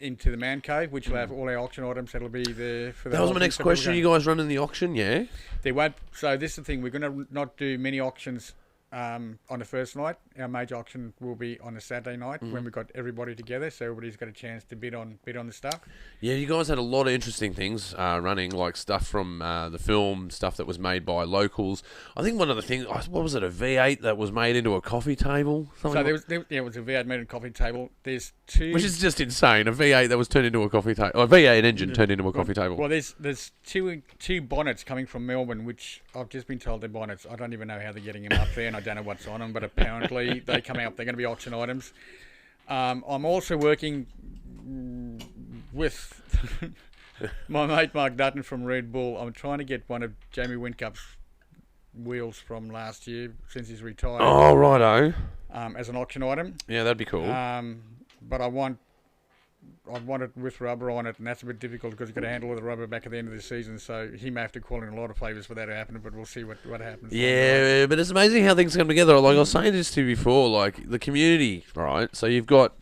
into the man cave, which will have all our auction items that'll be there for the. That was my next question. You guys running the auction, yeah? They won't. So this is the thing. We're going to not do many auctions on the first night. Our major auction will be on a Saturday night when we've got everybody together, so everybody's got a chance to bid on the stuff. Yeah, you guys had a lot of interesting things running, like stuff from the film, stuff that was made by locals. I think one of the things, what was it, a V8 that was made into a coffee table? So it was a V8 made into a coffee table. There's 2... Which is just insane, a V8 that was turned into a coffee table. A V8 engine turned into a coffee table. Well, there's two bonnets coming from Melbourne, which I've just been told they're bonnets. I don't even know how they're getting them up there, and I don't know what's on them, but apparently they come out. They're going to be auction items. I'm also working with my mate Mark Dutton from Red Bull. I'm trying to get one of Jamie Wincup's wheels from last year since he's retired. Oh, righto. As an auction item. Yeah, that'd be cool. But I want it with rubber on it, and that's a bit difficult because you've got to handle all the rubber back at the end of the season, so he may have to call in a lot of favours for that to happen, but we'll see what happens. Yeah, but it's amazing how things come together. Like I was saying this to you before, like the community, right? So you've got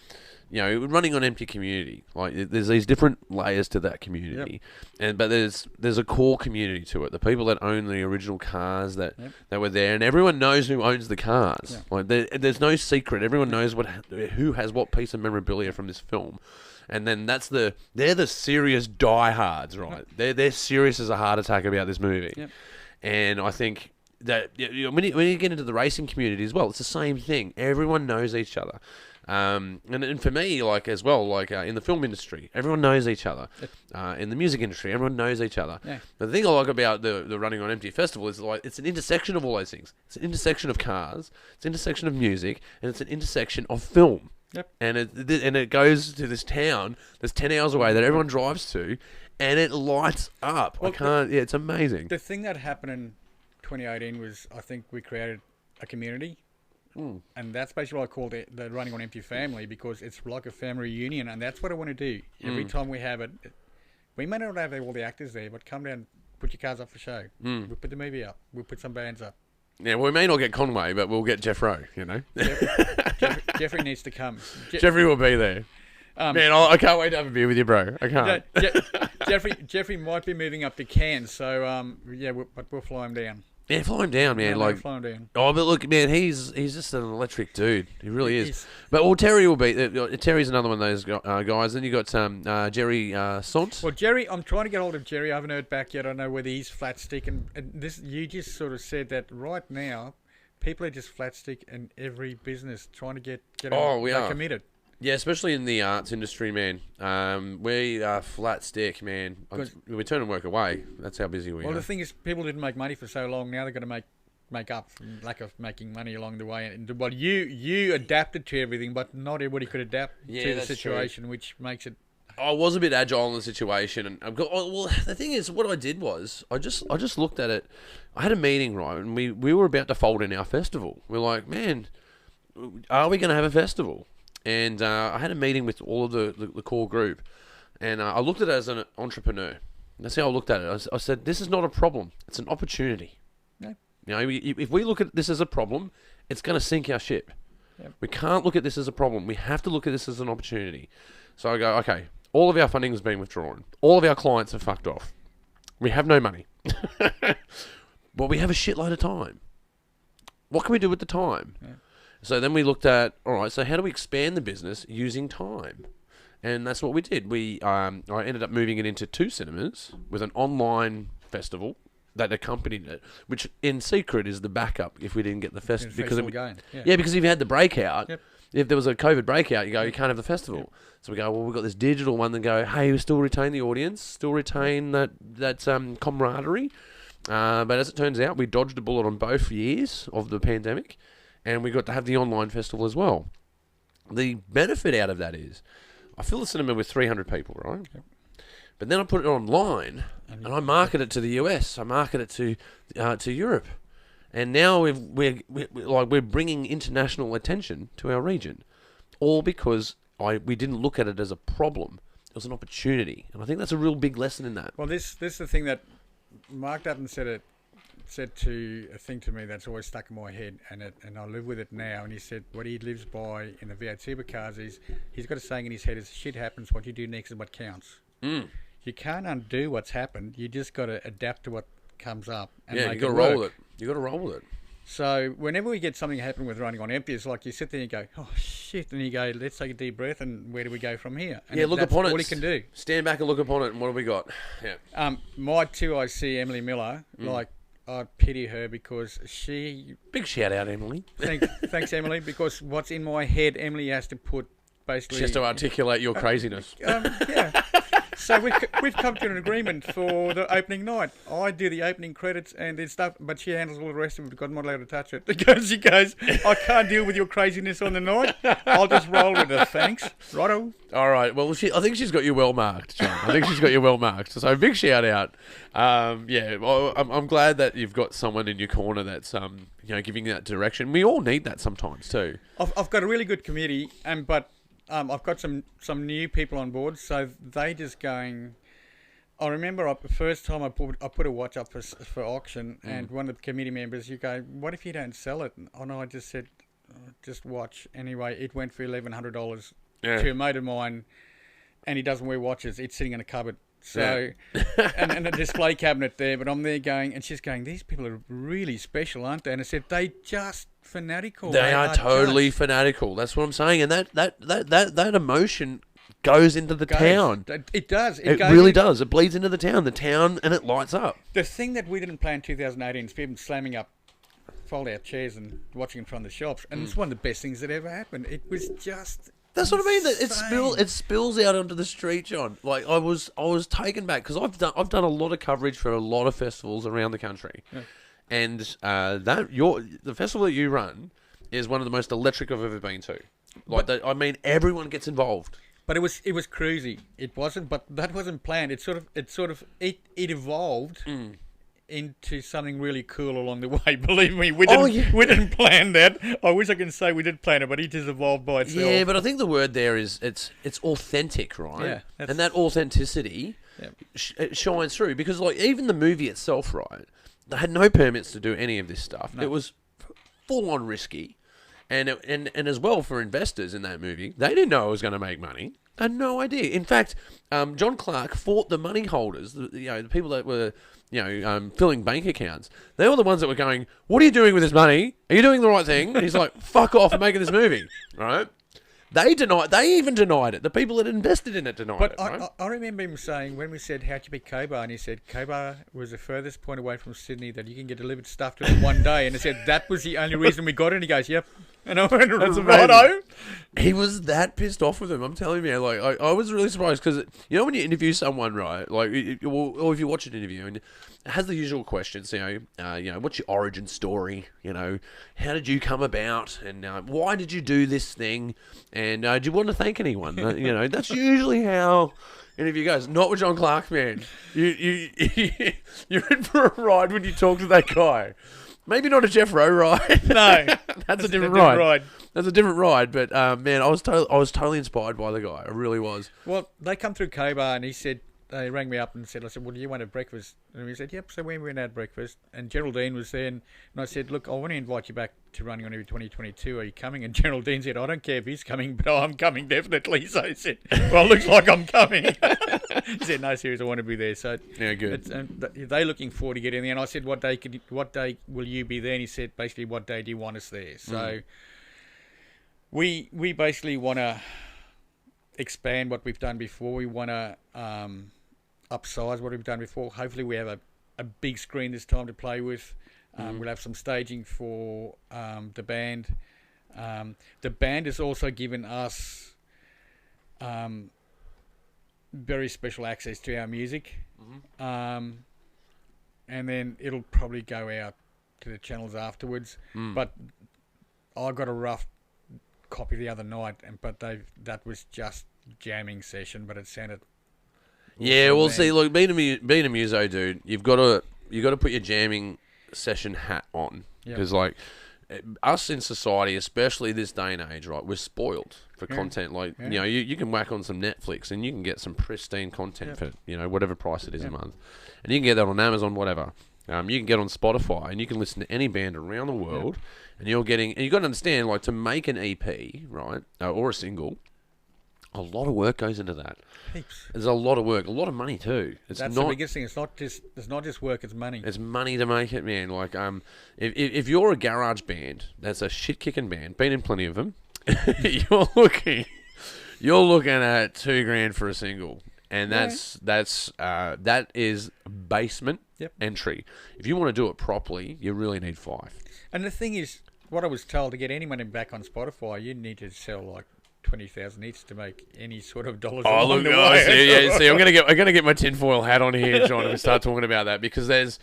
running on empty community. Like there's these different layers to that community, but there's a core community to it. The people that own the original cars that were there, and everyone knows who owns the cars. Like there's no secret. Everyone knows who has what piece of memorabilia from this film. And then they're the serious diehards, right? They're serious as a heart attack about this movie. And I think that when you get into the racing community as well, it's the same thing. Everyone knows each other. And for me, like as well, like in the film industry, everyone knows each other. In the music industry, everyone knows each other. The thing I like about the Running on Empty festival is like it's an intersection of all those things. It's an intersection of cars, it's an intersection of music, and it's an intersection of film. And it goes to this town that's 10 hours away that everyone drives to, and it lights up. Well, it's amazing. The thing that happened in 2018 was, I think we created a community. And that's basically what I called it, the Running on Empty family, because it's like a family reunion, and that's what I want to do. Every time we have it, we may not have all the actors there, but come down, put your cars up for show. We'll put the movie up. We'll put some bands up. Yeah, well, we may not get Conway, but we'll get Jeff Rowe, Jeffrey needs to come. Jeffrey will be there. Man, I can't wait to have a beer with you, bro. I can't. Jeffrey might be moving up to Cairns, so we'll fly him down. Yeah, fly him down, man. Fly him down. Oh, but look, man, he's just an electric dude. He really is. But Terry will be. Terry's another one of those guys. Then you got Jerry Sant. Well, Jerry, I'm trying to get hold of Jerry. I haven't heard back yet. I don't know whether he's flat stick. And this, you just sort of said that right now, people are just flat stick in every business trying to get committed. Yeah, especially in the arts industry, man. We are flat stick, man. We turn and work away. That's how busy we are. Well, the thing is, people didn't make money for so long. Now they're going to make up for lack of making money along the way. And well, you adapted to everything, but not everybody could adapt to the situation, which makes it. I was a bit agile in the situation, and well, the thing is, what I did was I just looked at it. I had a meeting, right, and we were about to fold in our festival. We're like, man, are we going to have a festival? And I had a meeting with all of the core group, and I looked at it as an entrepreneur. That's how I looked at it. I said, this is not a problem. It's an opportunity. Yeah. If we look at this as a problem, it's going to sink our ship. Yep. We can't look at this as a problem. We have to look at this as an opportunity. So I go, okay, all of our funding has been withdrawn. All of our clients have fucked off. We have no money. But we have a shitload of time. What can we do with the time? Yeah. So then we looked at, all right, so how do we expand the business using time? And that's what we did. I ended up moving it into 2 cinemas with an online festival that accompanied it, which in secret is the backup if we didn't get the festival. Because because if you had the breakout, if there was a COVID breakout, you can't have the festival. Yep. So we go, well, we've got this digital one that go, hey, we still retain the audience, still retain that camaraderie. But as it turns out, we dodged a bullet on both years of the pandemic. And we got to have the online festival as well. The benefit out of that is, I fill the cinema with 300 people, right? Yep. But then I put it online, and I market it to the US. I market it to Europe, and now we're bringing international attention to our region, all because we didn't look at it as a problem. It was an opportunity, and I think that's a real big lesson in that. Well, this is the thing that Mark Dutton said to a thing to me that's always stuck in my head, and I live with it now. And he said what he lives by in the V8 supercars is he's got a saying in his head: is shit happens, what you do next is what counts. You can't undo what's happened. You just got to adapt to what comes up. And you got to roll with it. You got to roll with it. So whenever we get something happen with Running on Empty, it's like you sit there and you go, oh shit, and you go, let's take a deep breath, and where do we go from here? And look upon it. All he can do. Stand back and look upon it, and what have we got? Yeah. My 2IC Emily Miller, I pity her because she... Big shout out, Emily. Thanks, Emily, because what's in my head, Emily has to put basically... She has to articulate your craziness. Yeah. So we've come to an agreement for the opening night. I do the opening credits and then stuff, but she handles all the rest of it because I'm not allowed to touch it. Because she goes, I can't deal with your craziness on the night. I'll just roll with it. Thanks. Righto. All right. Well, I think she's got you well marked, John. I think she's got you well marked. So big shout out. Well, I'm glad that you've got someone in your corner that's giving that direction. We all need that sometimes too. I've got a really good committee, but I've got some new people on board, so they just going. I remember the first time I put a watch up for auction, and one of the committee members, you go, what if you don't sell it? And I just said, just watch. Anyway, it went for $1,100 to a mate of mine, and he doesn't wear watches. It's sitting in a cupboard. So, and a display cabinet there, but I'm there going, and she's going, these people are really special, aren't they? And I said, they just fanatical. They are totally fanatical. That's what I'm saying. And that emotion goes into the town. It does. It really does. It bleeds into the town, and it lights up. The thing that we didn't play in 2018 is people slamming up fold-out chairs and watching in front of the shops, and it's one of the best things that ever happened. It was just... That's what I mean. It spills out onto the street, John. Like I was taken back because I've done a lot of coverage for a lot of festivals around the country, and the festival that you run is one of the most electric I've ever been to. Like everyone gets involved. But it was cruisy. It wasn't. But that wasn't planned. It evolved. Into something really cool along the way. Believe me, we didn't plan that. I wish I could say we did plan it, but it just evolved by itself. Yeah, but I think the word there is it's authentic, right? Yeah, and that authenticity it shines through because like even the movie itself, right? They had no permits to do any of this stuff. No. It was full on risky, and as well for investors in that movie, they didn't know it was going to make money. I had no idea. In fact, John Clark fought the money holders, the people that were, filling bank accounts. They were the ones that were going, "What are you doing with this money? Are you doing the right thing?" And he's like, "Fuck off! I'm making this movie." Right? They even denied it. The people that invested in it denied it. But I remember him saying when we said, "How'd you pick Cobar?" And he said, "Cobar was the furthest point away from Sydney that you can get delivered stuff to in one day." And I said, "That was the only reason we got it." And he goes, "Yep." And I went, "Righto." He was that pissed off with him. I'm telling you, like I was really surprised because when you interview someone, right, like or if you watch an interview and it has the usual questions, what's your origin story? How did you come about, and why did you do this thing, and do you want to thank anyone? That's usually how interview goes. Not with John Clark, man. You're in for a ride when you talk to that guy. Maybe not a Jeff Rowe ride. No, that's a different ride. That's a different ride. But man, I was totally inspired by the guy. I really was. Well, they come through Cobar, and he said they rang me up and said, "Well, do you want a breakfast?" And he said, "Yep." So we went and had breakfast, and Geraldine was there, and I said, "Look, I want to invite you back to running on every 2022. Are you coming?" And Geraldine said, "I don't care if he's coming, but I'm coming definitely." So he said, "Well, it looks like I'm coming." He said, "No, seriously, I want to be there." So yeah, good. They're looking forward to getting there. And I said, "What day will you be there?" And he said, "Basically, what day do you want us there?" So we basically want to expand what we've done before. We want to upsize what we've done before. Hopefully, we have a big screen this time to play with. We'll have some staging for the band. The band has also given us very special access to our music. And then it'll probably go out to the channels afterwards. But I got a rough copy the other night, but that was just jamming session, but it sounded... Yeah, well, see, look, being a muso, dude, you got to put your jamming session hat on because, like, us in society, especially this day and age, right, we're spoiled for content. Like, you can whack on some Netflix and you can get some pristine content for whatever price it is a month, and you can get that on Amazon, whatever. You can get on Spotify and you can listen to any band around the world, and you got to understand, like, to make an EP, right, or a single. A lot of work goes into that. Heaps. There's a lot of work, a lot of money too. That's the biggest thing. It's not just work. It's money. It's money to make it, man. Like, if you're a garage band, that's a shit kicking band. Been in plenty of them. you're looking at $2,000 for a single, and that is basement entry. If you want to do it properly, you really need 5. And the thing is, what I was told, to get anyone back on Spotify, you need to sell like 20,000 each to make any sort of dollars. Oh, look, see, I'm gonna get my tinfoil hat on here, John, and start talking about that, because there's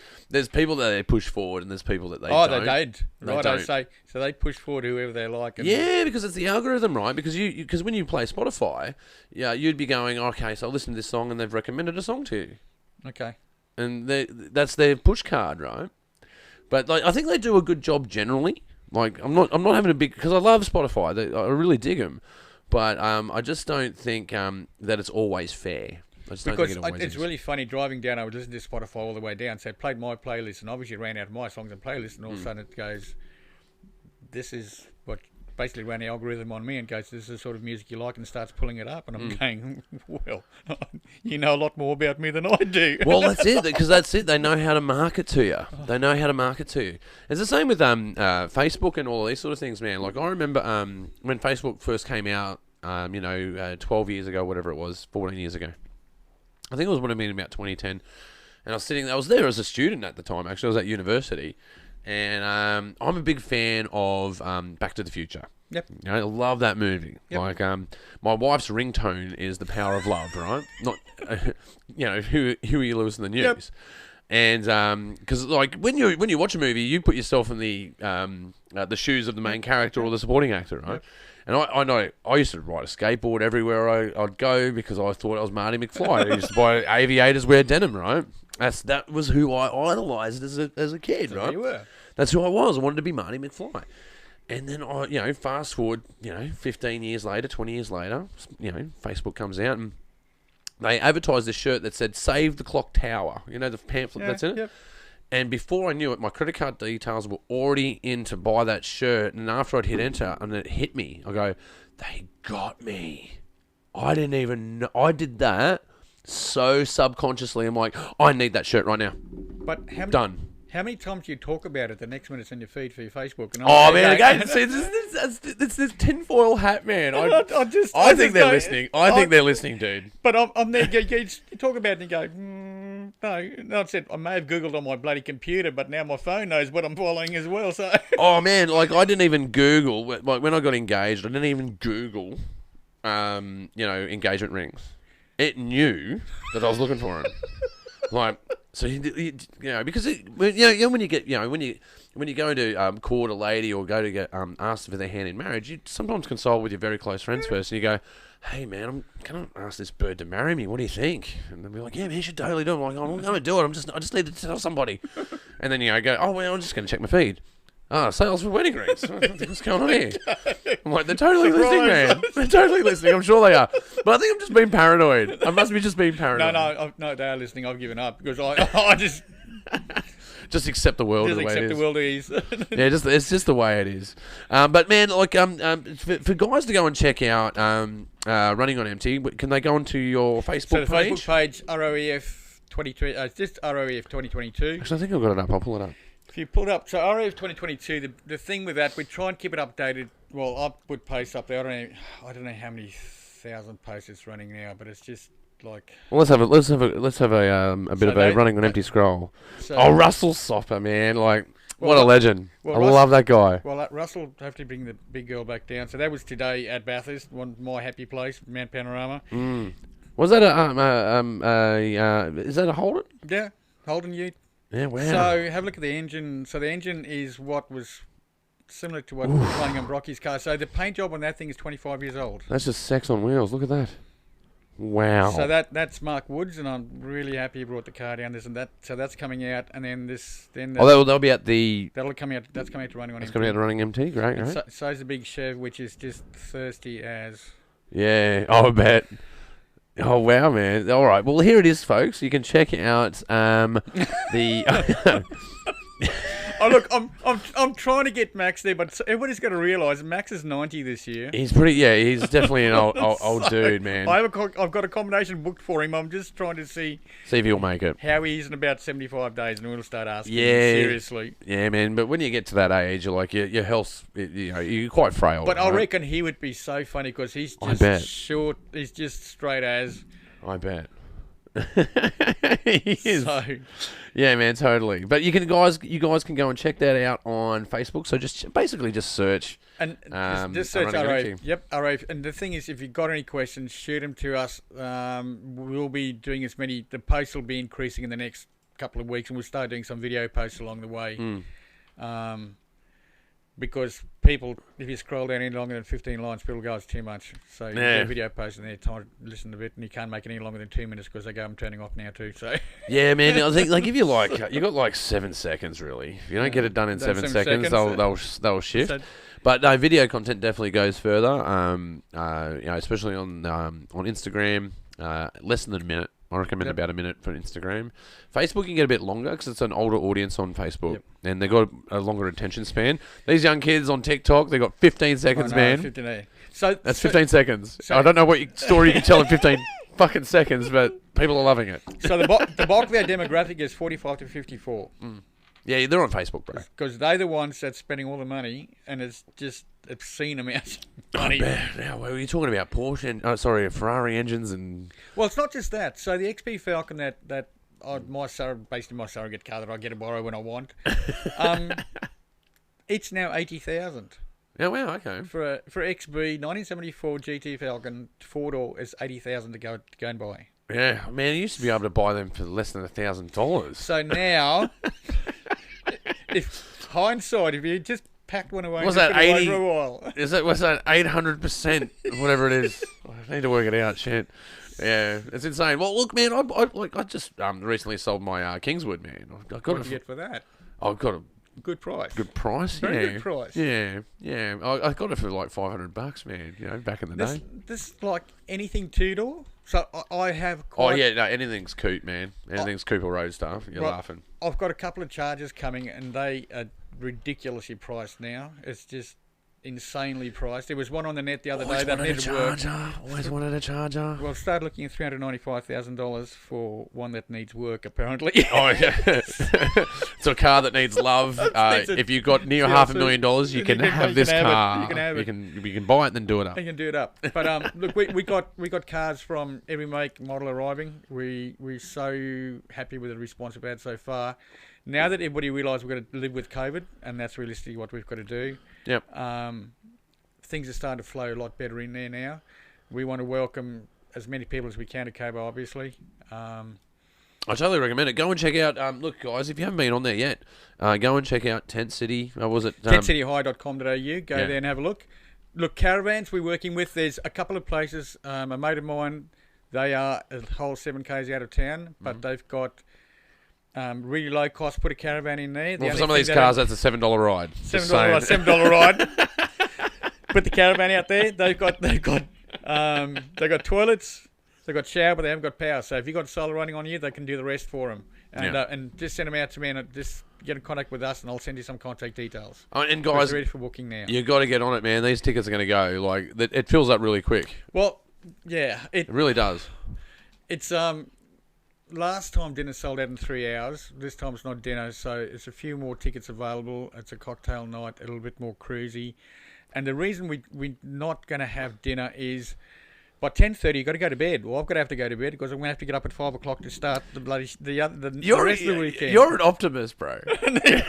people that they push forward and there's people that they don't. They don't. Right, I say so they push forward whoever they like. Yeah, because it's the algorithm, right? Because when you play Spotify, you'd be going, okay, so I listen to this song and they've recommended a song to you. Okay. And that's their push card, right? But like, I think they do a good job generally. Like, I'm not having a big, because I love Spotify. I really dig them. But I just don't think that it's always fair. It's really funny driving down. I would listen to Spotify all the way down. So I played my playlist, and obviously ran out of my songs and playlists, and all of a sudden it goes, "This is what basically ran the algorithm on me and goes, "This is the sort of music you like," and starts pulling it up, and I'm going, "Well, you know a lot more about me than I do." Well, that's it, because that's it. They know how to market to you. They know how to market to you. It's the same with Facebook and all of these sort of things, man. Like I remember when Facebook first came out, 12 years ago, whatever it was, 14 years ago. I think it was when I mean about 2010. And I was there as a student at the time, actually. I was at university. And I'm a big fan of Back to the Future. Yep. You know, I love that movie. Yep. Like, my wife's ringtone is The Power of Love, right? Not, Huey Lewis in the News. Yep. And because like when you watch a movie, you put yourself in the shoes of the main character or the supporting actor, right? Yep. And I know I used to ride a skateboard everywhere I'd go because I thought I was Marty McFly. I used to buy aviators, wear denim, right? That was who I idolized as a kid, right? You were. That's who I was. I wanted to be Marty McFly. And then fast forward, 15 years later, 20 years later, Facebook comes out and they advertised this shirt that said "Save the Clock Tower." You know the pamphlet that's in it. Yep. And before I knew it, my credit card details were already in to buy that shirt. And after I'd hit enter, and it hit me, I go, "They got me." I didn't even know. I did that so subconsciously. I'm like, I need that shirt right now. But how many times do you talk about it the next minute it's in your feed for your Facebook? And again, see, it's this tinfoil hat, man. I think they're listening. I think they're listening, dude. But I'm there. You talk about it and you go, no. I said I may have Googled on my bloody computer, but now my phone knows what I'm following as well. So. Oh man, like I didn't even Google. Like when I got engaged, I didn't even Google, engagement rings. It knew that I was looking for them. Like. So because when you go to court a lady or go to get asked for their hand in marriage, you sometimes consult with your very close friends first, and you go, "Hey man, can I ask this bird to marry me? What do you think?" And they'll be like, "Yeah man, you should totally do it." I'm like, "I'm going to do it. I just need to tell somebody." And then go, "Oh well, I'm just going to check my feed. Sales for wedding rings. What's going on here?" I'm like, they're totally listening, man. They're totally listening. I'm sure they are. But I think I'm just being paranoid. I must be just being paranoid. No, they are listening. I've given up because I just... Just accept the world the way it is. Just accept the world is. Yeah, it's just the way it is. But man, like for guys to go and check out Running on Empty, can they go onto your Facebook page? Facebook page, ROEF 23. It's just ROEF 2022. Actually, I think I've got it up. I'll pull it up. If you pull it up, so ROEF 2022. The thing with that, we try and keep it updated. Well, I put posts up there. I don't know how many thousand posts it's running now, but it's just. Like, well, let's have a bit of a Running on Empty scroll. Russell Sopper, man, what a legend! I love that guy. Well, Russell, hopefully bring the big girl back down. So that was today at Bathurst, my happy place, Mount Panorama. Was that is that a Holden? Yeah, Holden Ute. Yeah, wow. So have a look at the engine. So the engine is what was similar to what was running on Brocky's car. So the paint job on that thing is 25 years old. That's just sex on wheels. Look at that. Wow. So that's Mark Woods, and I'm really happy he brought the car down. This and that. So that's coming out, and then they'll be at the. That'll come out. That's coming out to Running on Empty. It's coming out to Running MT. Great, right? So's the big Chev, which is just thirsty as. Yeah. I bet. Oh wow, man! All right. Well, here it is, folks. You can check out the. Oh look, I'm trying to get Max there, but everybody's got to realise Max is 90 this year. He's pretty, yeah. He's definitely an old dude, man. I've got a combination booked for him. I'm just trying to see if he'll make it. How he is in about 75 days, and we'll start asking him seriously. Yeah, man. But when you get to that age, you're like your health, you're quite frail. But I reckon he would be so funny because he's just short. He's just straight as. I bet. He is. So, yeah, man, totally. But you guys can go and check that out on Facebook. So just basically search and just search ROEF. Yep, ROEF. And the thing is, if you've got any questions, shoot them to us. We'll be doing as many. The posts will be increasing in the next couple of weeks, and we'll start doing some video posts along the way. Because people, if you scroll down any longer than 15 lines, people go, it's too much. So you get a video post and they're time to listen to it, and you can't make it any longer than 2 minutes because they go, I'm turning off now too. So yeah, man, I think they give you you got 7 seconds really. If you don't get it done in 7 seconds, they'll shift. But no, video content definitely goes further. Especially on Instagram, less than a minute. I recommend about a minute for Instagram. Facebook, you can get a bit longer because it's an older audience on Facebook. And they've got a longer attention span. These young kids on TikTok, they've got 15 seconds, man. 15. That's 15 seconds. So I don't know what story you can tell in 15 fucking seconds, but people are loving it. So the bulk of their demographic is 45 to 54. Yeah, they're on Facebook, bro. Because they're the ones that's spending all the money, and it's just obscene amounts of money. Now, what were you talking about? Porsche, Ferrari engines and... Well, it's not just that. So the XP Falcon basically my surrogate car that I get to borrow when I want, it's now 80,000. Oh, wow, okay. For XB 1974 GT Falcon 4-door is 80,000 to go and buy. Yeah, man, you used to be able to buy them for less than $1,000. So now, if you just packed one away, was that 80? For a while. Was that 800%? Whatever it is, I need to work it out. Shit. Yeah, it's insane. Well, look, man, I just recently sold my Kingswood, man. What did you get for that? I've got a good price. Good price, Very good price. Yeah. I got it for like $500, man. You know, back in the day. This like anything 2-door. So I have. Anything's coupe, man. Anything's coupe or road stuff. You're laughing. I've got a couple of Chargers coming, and they are ridiculously priced now. It's just insanely priced. There was one on the net the other day that needed work. Always wanted a Charger. Well, started looking at $395,000 for one that needs work, apparently. Oh, yeah. It's a car that needs love. If you've got near $500,000, you can have this car. You can buy it and then do it up. You can do it up. But look, we got cars from every make, model arriving. We're so happy with the response we've had so far. Now that everybody realises we've got to live with COVID, and that's realistically what we've got to do. Yep. Things are starting to flow a lot better in there now. We want to welcome as many people as we can to Cobo, obviously. I totally recommend it. Go and check out. Look, guys, if you haven't been on there yet, go and check out Tent City. Was it tentcityhigh.com.au? Go there and have a look. Look, caravans we're working with. There's a couple of places. A mate of mine, they are a whole 7Ks out of town, but they've got really low cost. Put a caravan in there. Well, for some of these cars, that's a $7 ride. $7 ride. Put the caravan out there. They've got toilets. They've got shower, but they haven't got power. So if you've got solar running on you, they can do the rest for them. And just send them out to me, and just get in contact with us, and I'll send you some contact details. Oh, and guys, it's ready for booking now. You got to get on it, man. These tickets are going to go. Like it fills up really quick. Well, yeah, it really does. It's last time dinner sold out in 3 hours. This time it's not dinner, so it's a few more tickets available. It's a cocktail night, a little bit more cruisy. And the reason we're not going to have dinner is by 10:30 you've got to go to bed. Well, I've got to have to go to bed because I'm going to have to get up at 5 o'clock to start the rest of the weekend. You're an optimist, bro.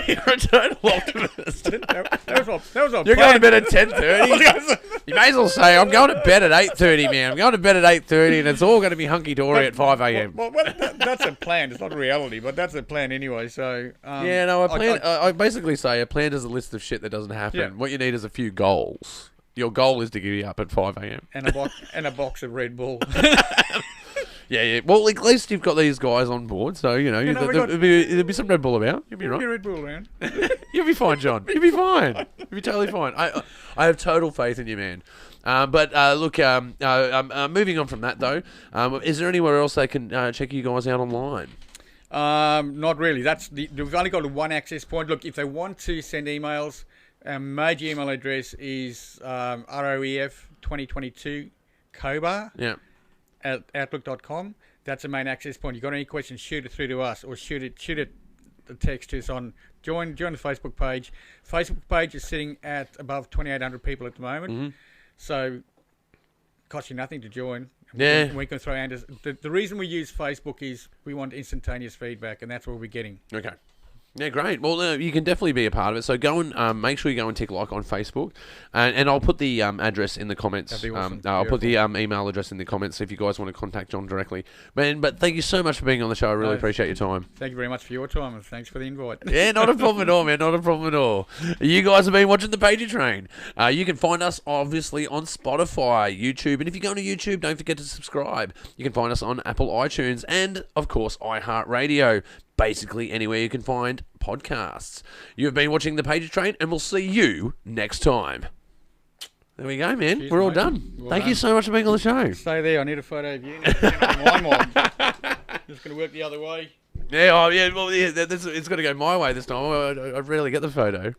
You're a total optimist. That was all You're going to bed at 10:30? You may as well say, I'm going to bed at 8:30, man. I'm going to bed at 8:30 and it's all going to be hunky-dory at 5 a.m. Well, that's a plan. It's not reality, but that's a plan anyway. So I basically say a plan is a list of shit that doesn't happen. Yeah. What you need is a few goals. Your goal is to get you up at 5 a.m. And a box of Red Bull. Yeah. Well, at least you've got these guys on board, so there'll be some Red Bull about. You'll be right. Red Bull around. You'll be fine, John. You'll be fine. You'll be totally fine. I have total faith in you, man. But look, moving on from that though, is there anywhere else they can check you guys out online? Not really. We've only got one access point. Look, if they want to send emails. Our major email address is roef2022cobar at outlook.com. That's the main access point. You've got any questions, shoot it through to us or shoot it the text to us on join the Facebook page. Facebook page is sitting at above 2,800 people at the moment. Mm-hmm. So it costs you nothing to join. Yeah. We can throw Anders. The reason we use Facebook is we want instantaneous feedback, and that's what we're getting. Okay. Yeah, great. Well, you can definitely be a part of it. So go and make sure you go and tick like on Facebook, and I'll put the address in the comments. That'd be awesome. I'll put the email address in the comments if you guys want to contact John directly. But thank you so much for being on the show. I really appreciate your time. Thank you very much for your time, and thanks for the invite. Yeah, not a problem at all, man. Not a problem at all. You guys have been watching the Pagey Train. You can find us obviously on Spotify, YouTube, and if you go to YouTube, don't forget to subscribe. You can find us on Apple iTunes and of course iHeartRadio. Basically anywhere you can find podcasts. You've been watching the Pagey Train, and we'll see you next time. There we go, man. Cheers, We're all mate. done. Well Thank done. you so much for being on the show. Stay there. I need a photo of you. Mine more. Just going to work the other way. Yeah, well, yeah, it's got to go my way this time. I rarely get the photo.